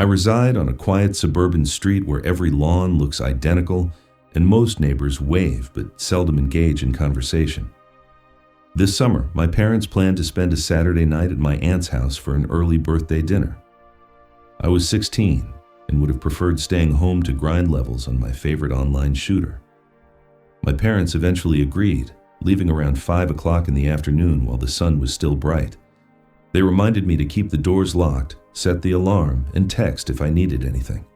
I reside on a quiet suburban street where every lawn looks identical and most neighbors wave but seldom engage in conversation. This summer, my parents planned to spend a Saturday night at my aunt's house for an early birthday dinner. I was 16 and would have preferred staying home to grind levels on my favorite online shooter. My parents eventually agreed, leaving around 5 o'clock in the afternoon while the sun was still bright. They reminded me to keep the doors locked, set the alarm, and text if I needed anything.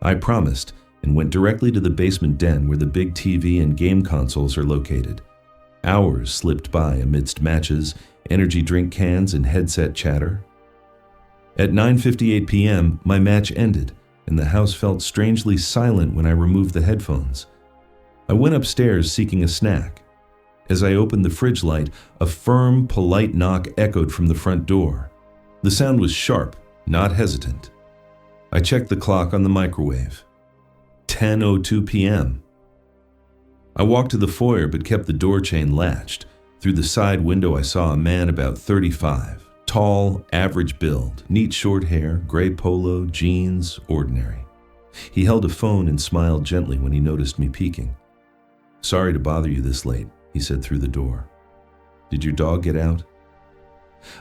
I promised and went directly to the basement den where the big TV and game consoles are located. Hours slipped by amidst matches, energy drink cans, and headset chatter. At 9:58 p.m., my match ended, and the house felt strangely silent when I removed the headphones. I went upstairs seeking a snack. As I opened the fridge light, a firm, polite knock echoed from the front door. The sound was sharp, not hesitant. I checked the clock on the microwave. 10:02 p.m. I walked to the foyer but kept the door chain latched. Through the side window I saw a man about 35, tall, average build, neat short hair, gray polo, jeans, ordinary. He held a phone and smiled gently when he noticed me peeking. "Sorry to bother you this late," he said through the door. "Did your dog get out?"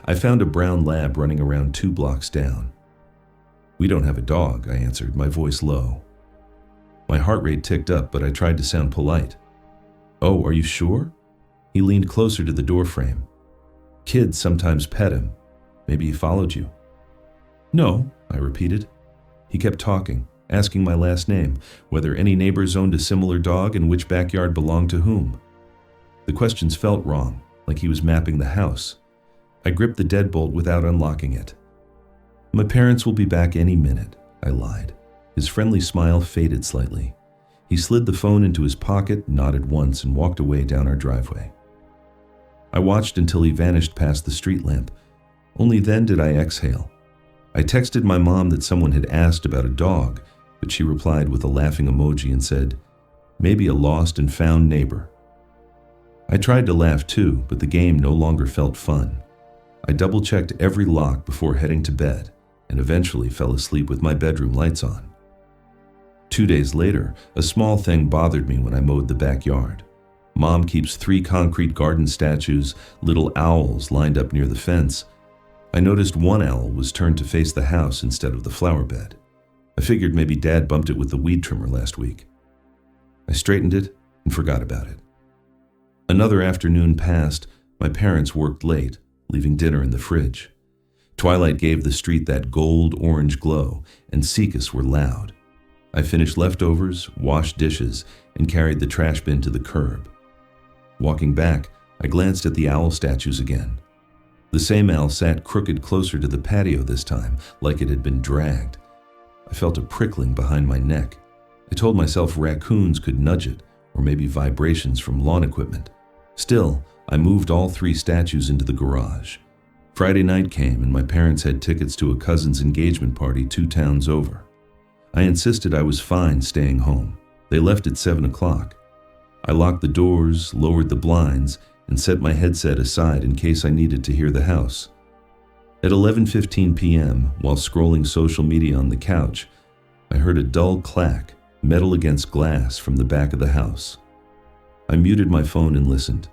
I found a brown lab running around 2 blocks down. "We don't have a dog," I answered, my voice low. My heart rate ticked up, but I tried to sound polite. "Oh, are you sure?" He leaned closer to the doorframe. "Kids sometimes pet him. Maybe he followed you." "No," I repeated. He kept talking, asking my last name, whether any neighbors owned a similar dog and which backyard belonged to whom. The questions felt wrong, like he was mapping the house. I gripped the deadbolt without unlocking it. "My parents will be back any minute," I lied. His friendly smile faded slightly. He slid the phone into his pocket, nodded once, and walked away down our driveway. I watched until he vanished past the street lamp. Only then did I exhale. I texted my mom that someone had asked about a dog, but she replied with a laughing emoji and said, "Maybe a lost and found neighbor." I tried to laugh too, but the game no longer felt fun. I double-checked every lock before heading to bed, and eventually fell asleep with my bedroom lights on. 2 days later, a small thing bothered me when I mowed the backyard. Mom keeps 3 concrete garden statues, little owls lined up near the fence. I noticed one owl was turned to face the house instead of the flower bed. I figured maybe Dad bumped it with the weed trimmer last week. I straightened it and forgot about it. Another afternoon passed. My parents worked late, leaving dinner in the fridge. Twilight gave the street that gold-orange glow, and cicadas were loud. I finished leftovers, washed dishes, and carried the trash bin to the curb. Walking back, I glanced at the owl statues again. The same owl sat crooked closer to the patio this time, like it had been dragged. I felt a prickling behind my neck. I told myself raccoons could nudge it, or maybe vibrations from lawn equipment. Still, I moved all 3 statues into the garage. Friday night came and my parents had tickets to a cousin's engagement party 2 towns over. I insisted I was fine staying home. They left at 7 o'clock. I locked the doors, lowered the blinds, and set my headset aside in case I needed to hear the house. At 11:15 p.m., while scrolling social media on the couch, I heard a dull clack, metal against glass, from the back of the house. I muted my phone and listened.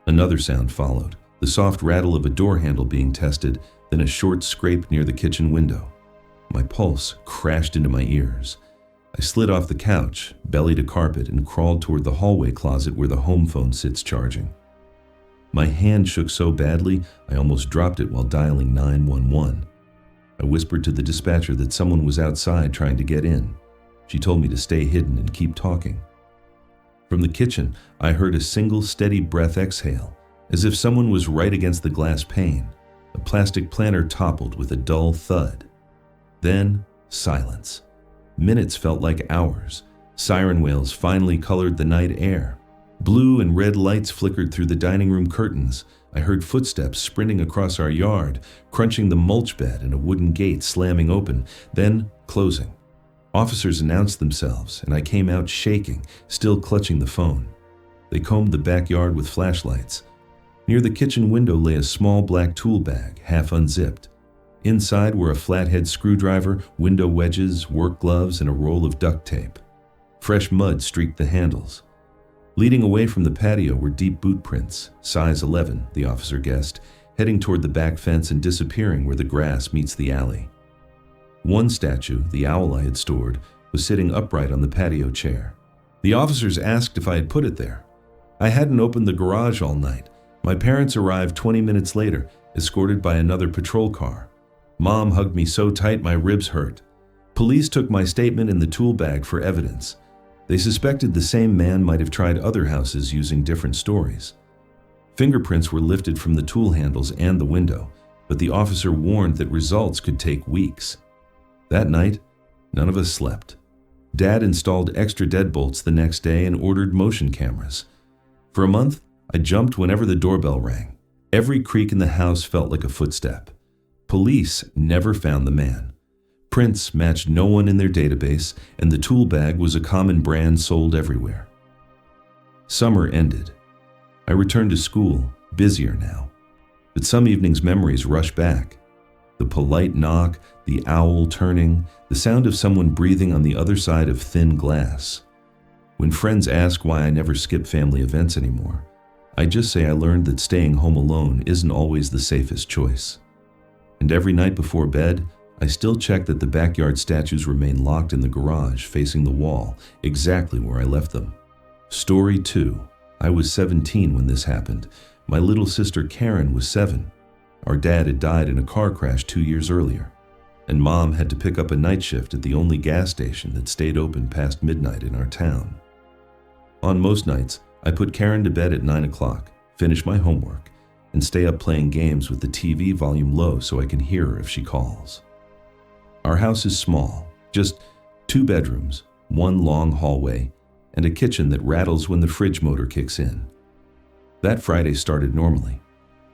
Another sound followed, the soft rattle of a door handle being tested, then a short scrape near the kitchen window. My pulse crashed into my ears. I slid off the couch, belly to carpet, and crawled toward the hallway closet where the home phone sits charging. My hand shook so badly, I almost dropped it while dialing 911. I whispered to the dispatcher that someone was outside trying to get in. She told me to stay hidden and keep talking. From the kitchen, I heard a single steady breath exhale, as if someone was right against the glass pane. A plastic planter toppled with a dull thud. Then, silence. Minutes felt like hours. Siren wails finally colored the night air. Blue and red lights flickered through the dining room curtains. I heard footsteps sprinting across our yard, crunching the mulch bed and a wooden gate slamming open, then closing. Officers announced themselves, and I came out shaking, still clutching the phone. They combed the backyard with flashlights. Near the kitchen window lay a small black tool bag, half unzipped. Inside were a flathead screwdriver, window wedges, work gloves, and a roll of duct tape. Fresh mud streaked the handles. Leading away from the patio were deep boot prints, size 11, the officer guessed, heading toward the back fence and disappearing where the grass meets the alley. One statue, the owl I had stored, was sitting upright on the patio chair. The officers asked if I had put it there. I hadn't opened the garage all night. My parents arrived 20 minutes later, escorted by another patrol car. Mom hugged me so tight my ribs hurt. Police took my statement in the tool bag for evidence. They suspected the same man might have tried other houses using different stories. Fingerprints were lifted from the tool handles and the window, but the officer warned that results could take weeks. That night, none of us slept. Dad installed extra deadbolts the next day and ordered motion cameras. For a month, I jumped whenever the doorbell rang. Every creak in the house felt like a footstep. Police never found the man. Prints matched no one in their database, and the tool bag was a common brand sold everywhere. Summer ended. I returned to school, busier now. But some evenings' memories rush back. The polite knock, the owl turning, the sound of someone breathing on the other side of thin glass. When friends ask why I never skip family events anymore, I just say I learned that staying home alone isn't always the safest choice. And every night before bed, I still check that the backyard statues remain locked in the garage facing the wall, exactly where I left them. Story 2. I was 17 when this happened. My little sister Karen was 7. Our dad had died in a car crash 2 years earlier, and Mom had to pick up a night shift at the only gas station that stayed open past midnight in our town. On most nights, I put Karen to bed at 9 o'clock, finish my homework, and stay up playing games with the TV volume low so I can hear her if she calls. Our house is small, just 2 bedrooms, 1 long hallway, and a kitchen that rattles when the fridge motor kicks in. That Friday started normally.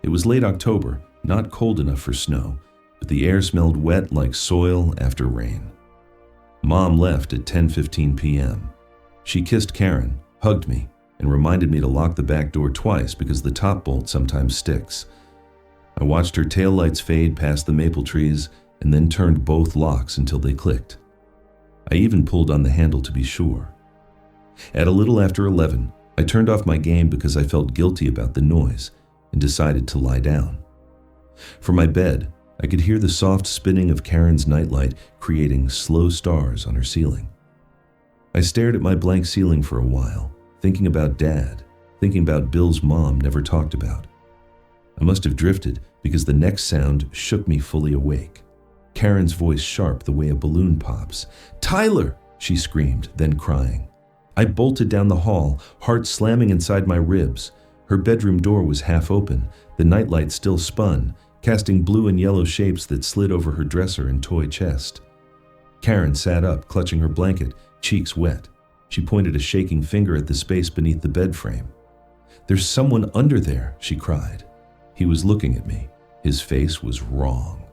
It was late October, not cold enough for snow, but the air smelled wet like soil after rain. Mom left at 10:15 p.m. She kissed Karen, hugged me, and reminded me to lock the back door twice because the top bolt sometimes sticks. I watched her taillights fade past the maple trees and then turned both locks until they clicked. I even pulled on the handle to be sure. At a little after 11, I turned off my game because I felt guilty about the noise and decided to lie down. From my bed, I could hear the soft spinning of Karen's nightlight creating slow stars on her ceiling. I stared at my blank ceiling for a while, thinking about Dad, thinking about Bill's mom never talked about. I must have drifted because the next sound shook me fully awake. Karen's voice sharp the way a balloon pops. "Tyler!" she screamed, then crying. I bolted down the hall, heart slamming inside my ribs. Her bedroom door was half open, the nightlight still spun, casting blue and yellow shapes that slid over her dresser and toy chest. Karen sat up, clutching her blanket, cheeks wet. She pointed a shaking finger at the space beneath the bed frame. "There's someone under there," she cried. He was looking at me. His face was wrong.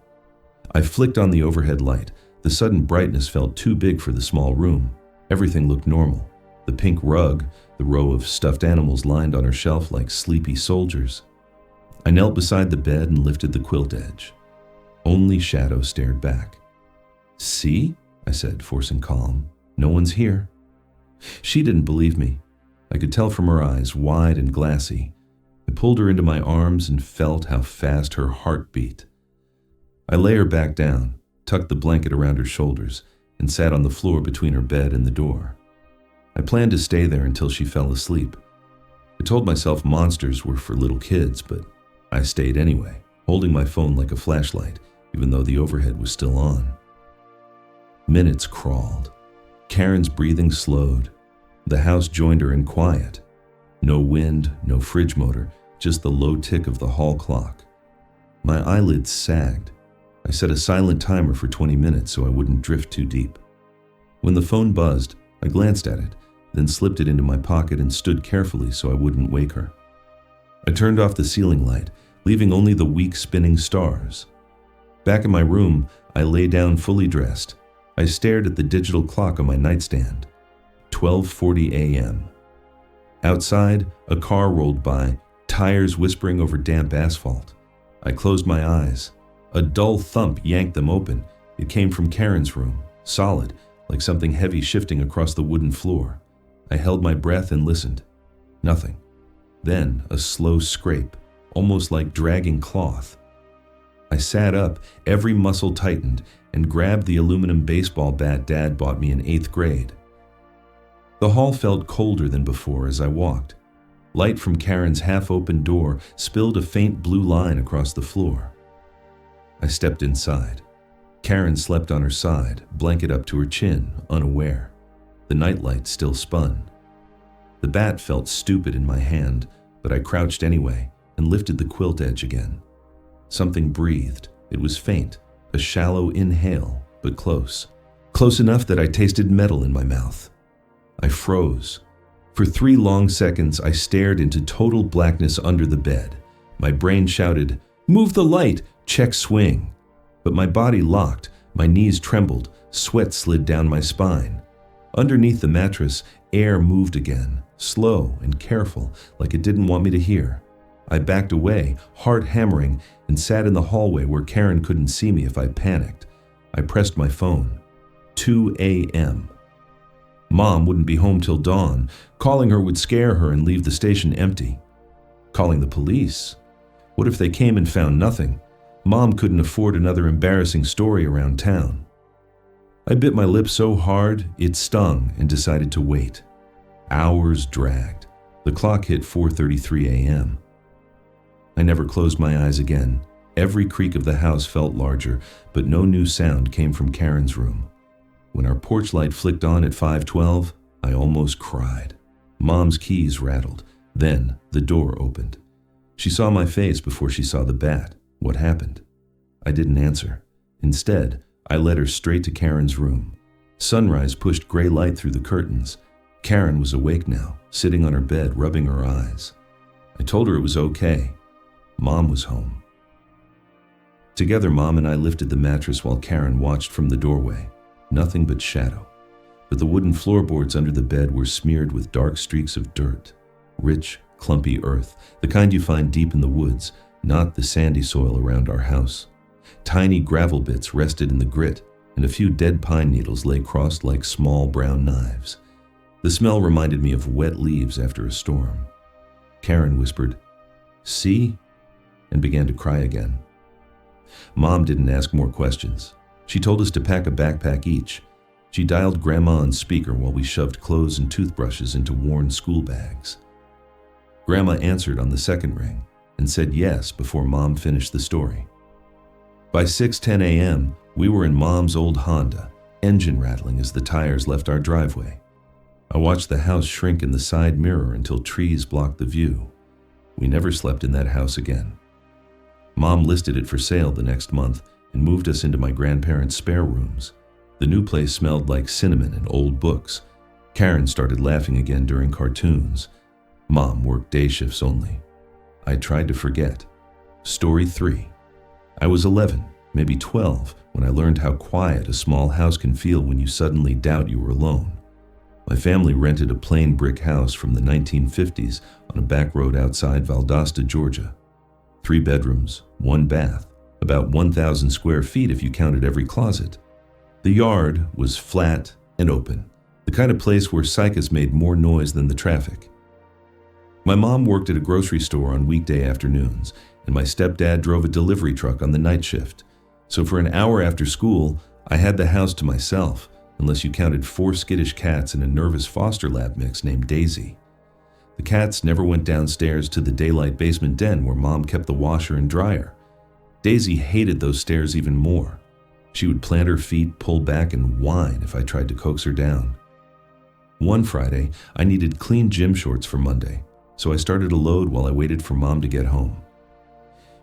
I flicked on the overhead light. The sudden brightness felt too big for the small room. Everything looked normal. The pink rug, the row of stuffed animals lined on her shelf like sleepy soldiers. I knelt beside the bed and lifted the quilt edge. Only Shadow stared back. "See?" I said, forcing calm. "No one's here." She didn't believe me. I could tell from her eyes, wide and glassy. I pulled her into my arms and felt how fast her heart beat. I lay her back down, tucked the blanket around her shoulders, and sat on the floor between her bed and the door. I planned to stay there until she fell asleep. I told myself monsters were for little kids, but I stayed anyway, holding my phone like a flashlight, even though the overhead was still on. Minutes crawled. Karen's breathing slowed. The house joined her in quiet. No wind, no fridge motor, just the low tick of the hall clock. My eyelids sagged. I set a silent timer for 20 minutes so I wouldn't drift too deep. When the phone buzzed, I glanced at it, then slipped it into my pocket and stood carefully so I wouldn't wake her. I turned off the ceiling light, leaving only the weak spinning stars. Back in my room, I lay down fully dressed. I stared at the digital clock on my nightstand. 12:40 a.m. Outside, a car rolled by, tires whispering over damp asphalt. I closed my eyes. A dull thump yanked them open. It came from Karen's room, solid, like something heavy shifting across the wooden floor. I held my breath and listened. Nothing. Then a slow scrape, almost like dragging cloth. I sat up, every muscle tightened, and grabbed the aluminum baseball bat Dad bought me in 8th grade. The hall felt colder than before as I walked. Light from Karen's half-open door spilled a faint blue line across the floor. I stepped inside. Karen slept on her side, blanket up to her chin, unaware. The nightlight still spun. The bat felt stupid in my hand, but I crouched anyway and lifted the quilt edge again. Something breathed. It was faint, a shallow inhale, but close. Close enough that I tasted metal in my mouth. I froze. For 3 long seconds, I stared into total blackness under the bed. My brain shouted, "Move the light! Check swing!" But my body locked, my knees trembled, sweat slid down my spine. Underneath the mattress, air moved again, slow and careful, like it didn't want me to hear. I backed away, heart hammering, and sat in the hallway where Karen couldn't see me if I panicked. I pressed my phone. 2 a.m. Mom wouldn't be home till dawn. Calling her would scare her and leave the station empty. Calling the police? What if they came and found nothing? Mom couldn't afford another embarrassing story around town. I bit my lip so hard, it stung, and decided to wait. Hours dragged. The clock hit 4:33 a.m. I never closed my eyes again. Every creak of the house felt larger, but no new sound came from Karen's room. When our porch light flicked on at 5:12, I almost cried. Mom's keys rattled. Then the door opened. She saw my face before she saw the bat. What happened? I didn't answer. Instead, I led her straight to Karen's room. Sunrise pushed gray light through the curtains. Karen was awake now, sitting on her bed, rubbing her eyes. I told her it was okay. Mom was home. Together, Mom and I lifted the mattress while Karen watched from the doorway. Nothing but shadow. But the wooden floorboards under the bed were smeared with dark streaks of dirt. Rich, clumpy earth, the kind you find deep in the woods, not the sandy soil around our house. Tiny gravel bits rested in the grit, and a few dead pine needles lay crossed like small brown knives. The smell reminded me of wet leaves after a storm. Karen whispered, "See?" and began to cry again. Mom didn't ask more questions. She told us to pack a backpack each. She dialed Grandma on speaker while we shoved clothes and toothbrushes into worn school bags. Grandma answered on the second ring and said yes before Mom finished the story. By 6:10 a.m., we were in Mom's old Honda, engine rattling as the tires left our driveway. I watched the house shrink in the side mirror until trees blocked the view. We never slept in that house again. Mom listed it for sale the next month and moved us into my grandparents' spare rooms. The new place smelled like cinnamon and old books. Karen started laughing again during cartoons. Mom worked day shifts only. I tried to forget. Story 3. I was 11, maybe 12, when I learned how quiet a small house can feel when you suddenly doubt you were alone. My family rented a plain brick house from the 1950s on a back road outside Valdosta, Georgia. 3 bedrooms, 1 bath, about 1,000 square feet if you counted every closet. The yard was flat and open, the kind of place where cicadas made more noise than the traffic. My mom worked at a grocery store on weekday afternoons, and my stepdad drove a delivery truck on the night shift. So for an hour after school, I had the house to myself, unless you counted 4 skittish cats and a nervous foster lab mix named Daisy. The cats never went downstairs to the daylight basement den where Mom kept the washer and dryer. Daisy hated those stairs even more. She would plant her feet, pull back, and whine if I tried to coax her down. One Friday, I needed clean gym shorts for Monday, so I started a load while I waited for Mom to get home.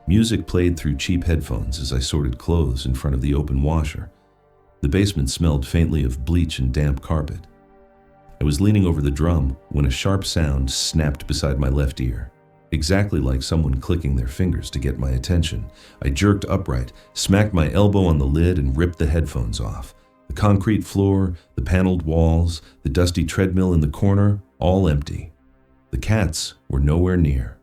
Music played through cheap headphones as I sorted clothes in front of the open washer. The basement smelled faintly of bleach and damp carpet. I was leaning over the drum when a sharp sound snapped beside my left ear, exactly like someone clicking their fingers to get my attention. I jerked upright, smacked my elbow on the lid, and ripped the headphones off. The concrete floor, the paneled walls, the dusty treadmill in the corner, all empty. The cats were nowhere near.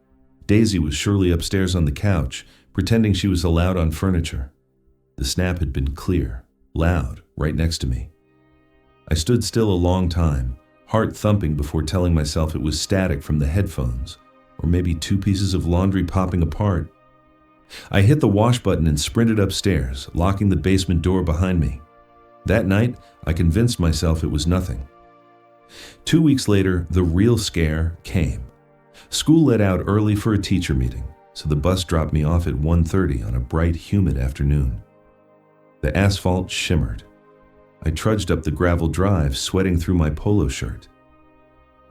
Daisy was surely upstairs on the couch, pretending she was allowed on furniture. The snap had been clear, loud, right next to me. I stood still a long time, heart thumping before telling myself it was static from the headphones, or maybe 2 pieces of laundry popping apart. I hit the wash button and sprinted upstairs, locking the basement door behind me. That night, I convinced myself it was nothing. 2 weeks later, the real scare came. School let out early for a teacher meeting, so the bus dropped me off at 1:30 on a bright, humid afternoon. The asphalt shimmered. I trudged up the gravel drive, sweating through my polo shirt.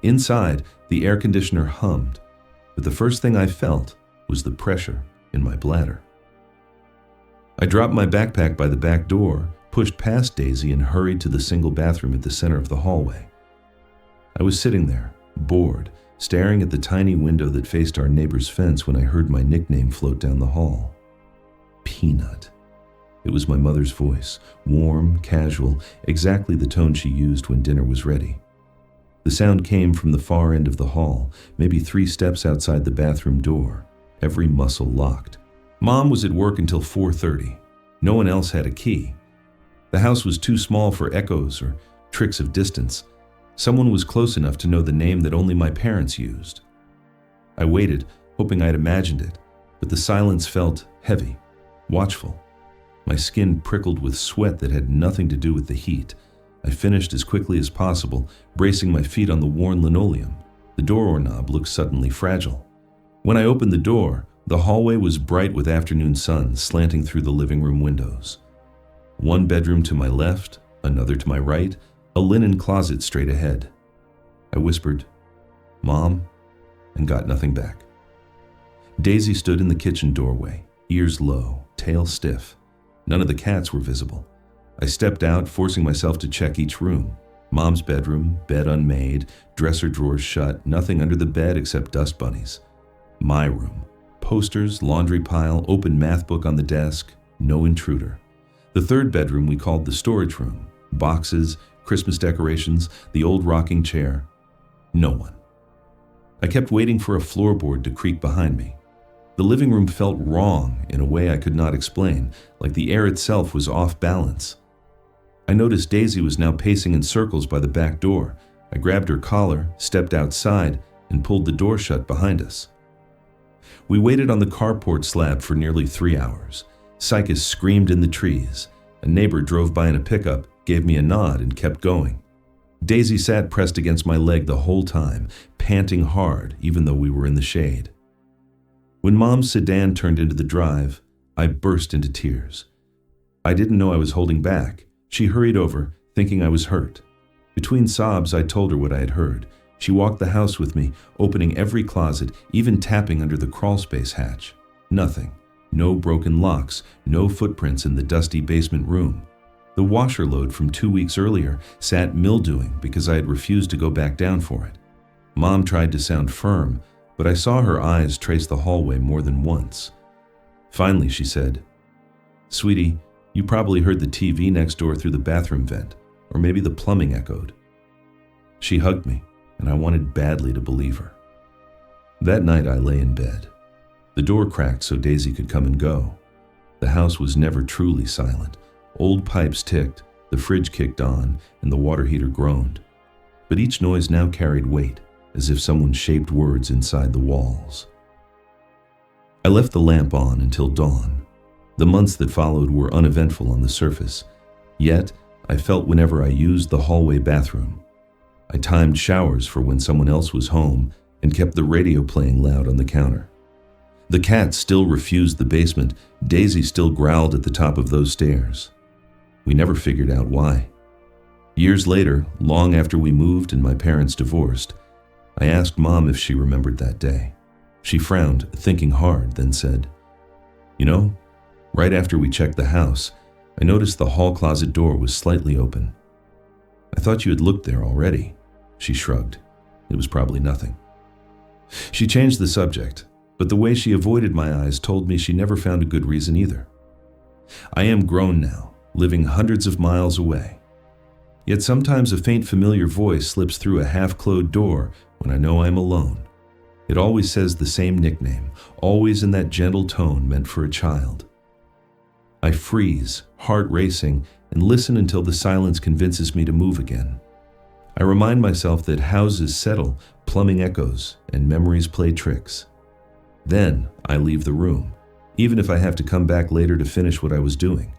Inside, the air conditioner hummed, but the first thing I felt was the pressure in my bladder. I dropped my backpack by the back door, pushed past Daisy, and hurried to the single bathroom at the center of the hallway. I was sitting there, bored, staring at the tiny window that faced our neighbor's fence when I heard my nickname float down the hall. Peanut. It was my mother's voice, warm, casual, exactly the tone she used when dinner was ready. The sound came from the far end of the hall, maybe 3 steps outside the bathroom door, every muscle locked. Mom was at work until 4:30. No one else had a key. The house was too small for echoes or tricks of distance. Someone was close enough to know the name that only my parents used. I waited, hoping I'd imagined it, but the silence felt heavy, watchful. My skin prickled with sweat that had nothing to do with the heat. I finished as quickly as possible, bracing my feet on the worn linoleum. The door knob looked suddenly fragile. When I opened the door, the hallway was bright with afternoon sun slanting through the living room windows. One bedroom to my left, another to my right, a linen closet straight ahead. I whispered, "Mom," and got nothing back. Daisy stood in the kitchen doorway, ears low, tail stiff. None of the cats were visible. I stepped out, forcing myself to check each room. Mom's bedroom, bed unmade, dresser drawers shut, nothing under the bed except dust bunnies. My room, posters, laundry pile, open math book on the desk, no intruder. The third bedroom we called the storage room, boxes, Christmas decorations, the old rocking chair. No one. I kept waiting for a floorboard to creak behind me. The living room felt wrong in a way I could not explain, like the air itself was off balance. I noticed Daisy was now pacing in circles by the back door. I grabbed her collar, stepped outside, and pulled the door shut behind us. We waited on the carport slab for nearly 3 hours. Cycas screamed in the trees. A neighbor drove by in a pickup, gave me a nod, and kept going. Daisy sat pressed against my leg the whole time, panting hard even though we were in the shade. When Mom's sedan turned into the drive, I burst into tears. I didn't know I was holding back. She hurried over, thinking I was hurt. Between sobs, I told her what I had heard. She walked the house with me, opening every closet, even tapping under the crawlspace hatch. Nothing. No broken locks, no footprints in the dusty basement room. The washer load from 2 weeks earlier sat mildewing because I had refused to go back down for it. Mom tried to sound firm, but I saw her eyes trace the hallway more than once. Finally, she said, "Sweetie, you probably heard the TV next door through the bathroom vent, or maybe the plumbing echoed." She hugged me, and I wanted badly to believe her. That night I lay in bed. The door cracked so Daisy could come and go. The house was never truly silent. Old pipes ticked, the fridge kicked on, and the water heater groaned. But each noise now carried weight, as if someone shaped words inside the walls. I left the lamp on until dawn. The months that followed were uneventful on the surface, yet I felt whenever I used the hallway bathroom. I timed showers for when someone else was home and kept the radio playing loud on the counter. The cat still refused the basement. Daisy still growled at the top of those stairs. We never figured out why. Years later, long after we moved and my parents divorced, I asked Mom if she remembered that day. She frowned, thinking hard, then said, "You know, right after we checked the house, I noticed the hall closet door was slightly open. I thought you had looked there already." She shrugged. It was probably nothing. She changed the subject, but the way she avoided my eyes told me she never found a good reason either. I am grown now, living hundreds of miles away. Yet sometimes a faint familiar voice slips through a half-closed door when I know I am alone. It always says the same nickname, always in that gentle tone meant for a child. I freeze, heart racing, and listen until the silence convinces me to move again. I remind myself that houses settle, plumbing echoes, and memories play tricks. Then I leave the room, even if I have to come back later to finish what I was doing.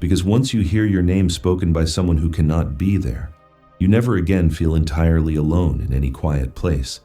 Because once you hear your name spoken by someone who cannot be there, you never again feel entirely alone in any quiet place.